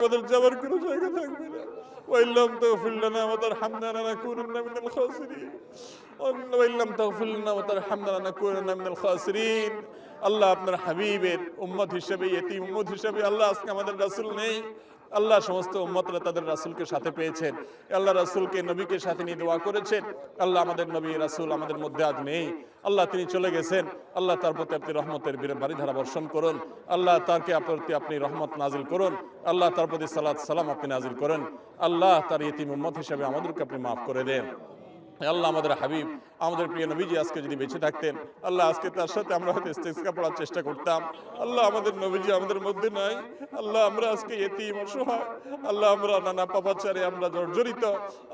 আমাদের যাবার কোনো জায়গা থাকবে না। ওয়াইন লাম তাগফির লানা ওয়া তারহামনা লানাকুনান্না মিনাল খাসিরিন ওয়াইন লাম তাগফির লানা ওয়া তারহামনা লানাকুনান্না মিনাল খাসিরিন। আল্লাহ, আপনার হাবিবের উম্মত হিসেবে, ইতিম উম্মত হিসেবে আল্লাহ আজকে আমাদের রাসূল নেই। আল্লাহ, সমস্ত উম্মতরা তাদের রাসূলকে সাথে পেয়েছেন। আল্লাহ, রাসূলকে নবীকে সাথে নিয়ে দোয়া করেছেন। আল্লাহ, আমাদের নবী রাসূল আমাদের মধ্যে আজ নেই। আল্লাহ, তিনি চলে গেছেন। আল্লাহ, তার প্রতি আপনি রহমতের বারিধারা বর্ষণ করুন। আল্লাহ, তারকে প্রতি আপনি রহমত নাজিল করুন। আল্লাহ, তার প্রতি সালাত সালাম আপনি নাজিল করেন। আল্লাহ, তার ইতিম উম্মত হিসেবে আমাদেরকে আপনি মাফ করে দেন। আল্লাহ, আমাদের হাবিব, আমাদের প্রিয় নবীজি আজকে যদি বেঁচে থাকতেন, আল্লাহ, আজকে তার সাথে আমরা হয়তো ইস্তেসকা পড়ার চেষ্টা করতাম। আল্লাহ, আমাদের নবীজি আমাদের মধ্যে নাই। আল্লাহ, আমরা আজকে ইতিম অসহায়। আল্লাহ, আমরা নানা পাপাচারে আমরা জর্জরিত।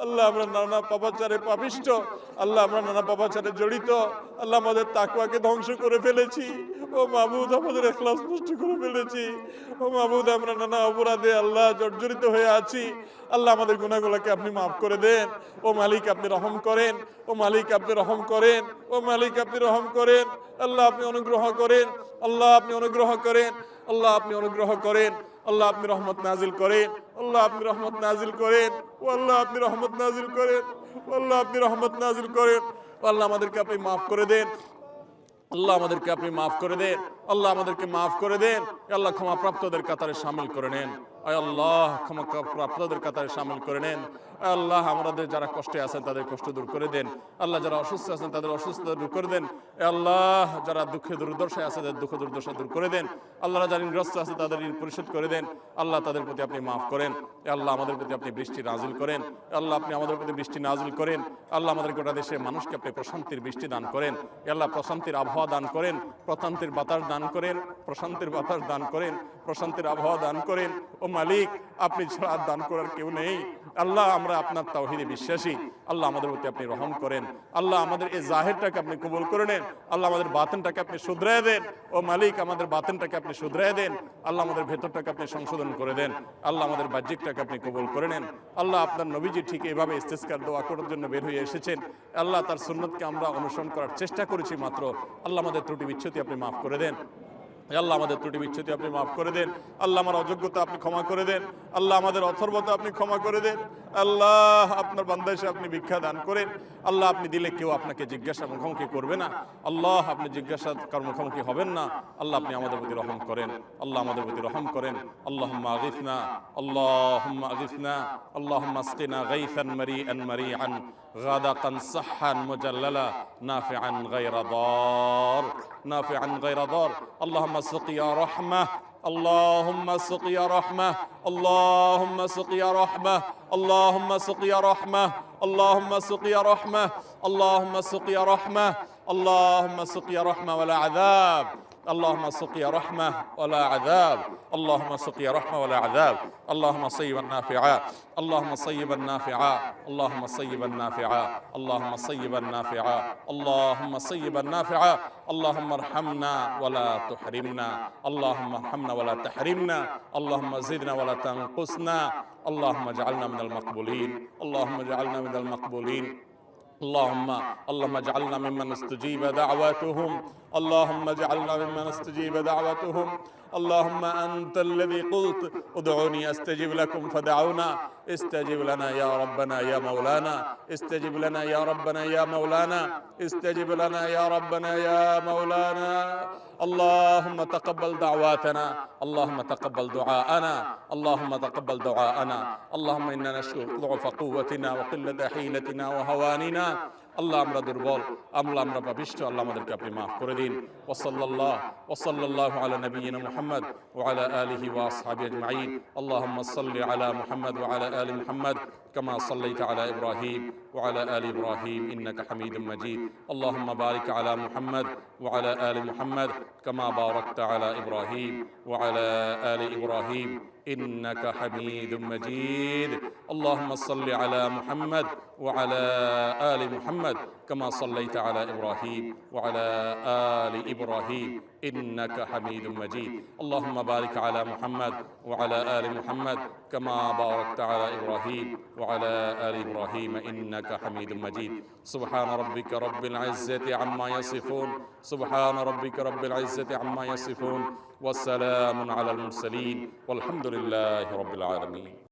আল্লাহ, আমরা নানা পাপাচারে পাপিষ্ট। আল্লাহ, আমরা নানা পাপাচারে জড়িত। আল্লাহ, আমাদের তাকওয়াকে ধ্বংস করে ফেলেছি। ও মাবুদ, আমাদের ইখলাস নষ্ট করে ফেলেছি। ও মাবুদ, আমরা নানা অপরাধে আল্লাহ জর্জরিত হয়ে আছি। আল্লাহ, আমাদের গুনাহগুলোকে আপনি মাফ করে দেন। ও মালিক, আপনি রহম করেন। ও মালিক, আপনি রহম করেন। ও মালিক, আপনি রহম করেন। আল্লাহ, আপনি অনুগ্রহ করেন। আল্লাহ, আপনি অনুগ্রহ করেন। আল্লাহ, আপনি অনুগ্রহ করেন। আল্লাহ, আপনি রহমত নাজিল করেন। আল্লাহ, আপনি রহমত নাজিল করেন। ও আল্লাহ, আপনি রহমত নাজিল করেন। ও আল্লাহ, আপনি রহমত নাজিল করেন। আল্লাহ, আমাদেরকে আপনি মাফ করে দেন। আল্লাহ, আমাদেরকে আপনি মাফ করে দেন। আল্লাহ, আমাদেরকে মাফ করে দেন। আল্লাহ, ক্ষমাপ্রাপ্তদের কাতারে শামিল করে নেন। আল্লাহ, ক্ষমাপ্রাপ্তদের কাতারে শামিল করে নেন। আল্লাহ, আমাদের যারা কষ্টে আছেন তাদের কষ্ট দূর করে দেন। আল্লাহ, যারা অসুস্থ আছেন তাদের অসুস্থতা দূর করে দেন। আল্লাহ, যারা দুঃখে দুর্দশায় আছে তাদের দুঃখ দুর্দশা দূর করে দেন। আল্লাহ, যারা ঋণগ্রস্ত আছে তাদের ঋণ পরিশোধ করে দেন। আল্লাহ, তাদের প্রতি আপনি মাফ করেন। আল্লাহ, আমাদের প্রতি আপনি বৃষ্টি নাজিল করেন। আল্লাহ, আপনি আমাদের প্রতি বৃষ্টি নাজিল করেন। আল্লাহ, আমাদের গোটা দেশের মানুষকে আপনি প্রশান্তির বৃষ্টি দান করেন। আল্লাহ, প্রশান্তির আবহাওয়া দান করেন। প্রশান্তির বাতাস দান করেন। প্রশান্তির বাতাস দান করেন। প্রশান্তির আবহাওয়া দান করেন। ও মালিক, আপনি ছাড়া আর দান করার কেউ নেই। আল্লাহ, আমরা আপনার তাওহীদে বিশ্বাসী। আল্লাহ, আমাদের প্রতি আপনি রহম করেন। আল্লাহ, আমাদের এই জাহিরটাকে আপনি কবুল করে নেন। আল্লাহ, আমাদের বাতিনটাকে আপনি শুধরায় দেন। ও মালিক, আমাদের বাতিনটাকে আপনি শুধরায় দেন। আল্লাহ, আমাদের ভেতরটাকে আপনি সংশোধন করে দেন। আল্লাহ, আমাদের বাহ্যিকটাকে আপনি কবুল করে নেন। আল্লাহ, আপনার নবীজি ঠিক এইভাবে ইস্তেসকার দোয়া করার জন্য বের হয়ে এসেছেন। আল্লাহ, তার সুন্নতকে আমরা অনুসরণ করার চেষ্টা করেছি মাত্র। আল্লাহ, আমাদের ত্রুটি বিচ্ছুতি আপনি মাফ করে দেন। আল্লাহ, আমাদের ত্রুটি বিচ্ছুতি আপনি মাফ করে দেন। আল্লাহ, আমার অযোগ্যতা আপনি ক্ষমা করে দেন। আল্লাহ, আমাদের অথর্বতা আপনি ক্ষমা করে দেন। আল্লাহ, আপনার বান্দা এসে আপনি ভিক্ষা দান করেন। আল্লাহ, আপনি দিলে কেউ আপনাকে জিজ্ঞাসা মুখোমুখি করবে না। আল্লাহ, আপনি জিজ্ঞাসা মুখোমুখি হবেন না। আল্লাহ, আপনি আমাদের প্রতি রহম করেন। আল্লাহ, আমাদের প্রতি রহম করেন। আল্লাহুম্মা আগিথনা, আল্লাহুম্মা আগিথনা, আল্লাহুম্মা আসকিনা গাইসান মারিআন মারিআন غادقا صحا مجللا نافعا غير ضار نافعا غير ضار اللهم سقيا رحمة اللهم سقيا رحمة اللهم سقيا رحمة اللهم سقيا رحمة اللهم سقيا رحمة اللهم سقيا رحمة اللهم سقيا رحمة ولا عذاب اللهم سقيا رحمة ولا عذاب اللهم سقيا رحمة ولا عذاب اللهم صيبا نافعا اللهم صيبا نافعا اللهم صيبا نافعا اللهم صيبا نافعا اللهم صيبا نافعا اللهم ارحمنا ولا تحرمنا اللهم ارحمنا ولا تحرمنا اللهم زدنا ولا تنقصنا اللهم اجعلنا من المقبولين اللهم اجعلنا من المقبولين اللهم اجعلنا ممن استجيب دعواتهم اللهم اجعلنا ممن استجيب دعوتهم اللهم أنت الذي قلت ادعوني أستجب لكم فدعونا استجب لنا يا ربنا يا مولانا استجب لنا يا ربنا يا مولانا استجب لنا يا ربنا يا مولانا اللهم تقبل دعواتنا اللهم تقبل دعاءنا اللهم تقبل دعاءنا اللهم إنا نشكو ضعف قوتنا وقلة حيلتنا وهواننا আল্লাহ, আমরা দুর্বল, আমরা পাপিষ্ঠ। আল্লাহ, আমাদেরকে আপনি মাফ করে দিন। ওয়াসাল্লাল্লাহু আলা নবিয়িনা মুহাম্মদ ওয়া আলা আলিহি ওয়া আসহাবিহি আজমাইন। আল্লাহুম্মা সাল্লি আলা মুহাম্মদ ওয়া আলা আলি মুহাম্মদ কামা সাল্লাইতা আলা ইব্রাহিম ওয়া আলা আলি ইব্রাহিম ইন্নাকা হামিদুম মাজিদ। আল্লাহুম্মা বারিক আলা মুহাম্মদ ওয়া আলা আলি মুহাম্মদ কামা বারাকতা আলা ইব্রাহিম ওয়া আলা আলি ইব্রাহিম إنك حميد مجيد اللهم صل على محمد وعلى آل محمد كما صليت على إبراهيم وعلى آل إبراهيم إنك حميد مجيد اللهم بارك على محمد وعلى آل محمد كما باركت على إبراهيم وعلى آل إبراهيم إنك حميد مجيد سبحان ربك رب العزة عما يصفون سبحان ربك رب العزة عما يصفون ওয়াসসালামুন আলাল মুরসালিন ওয়ালহামদুলিল্লাহি রাব্বিল আলামিন।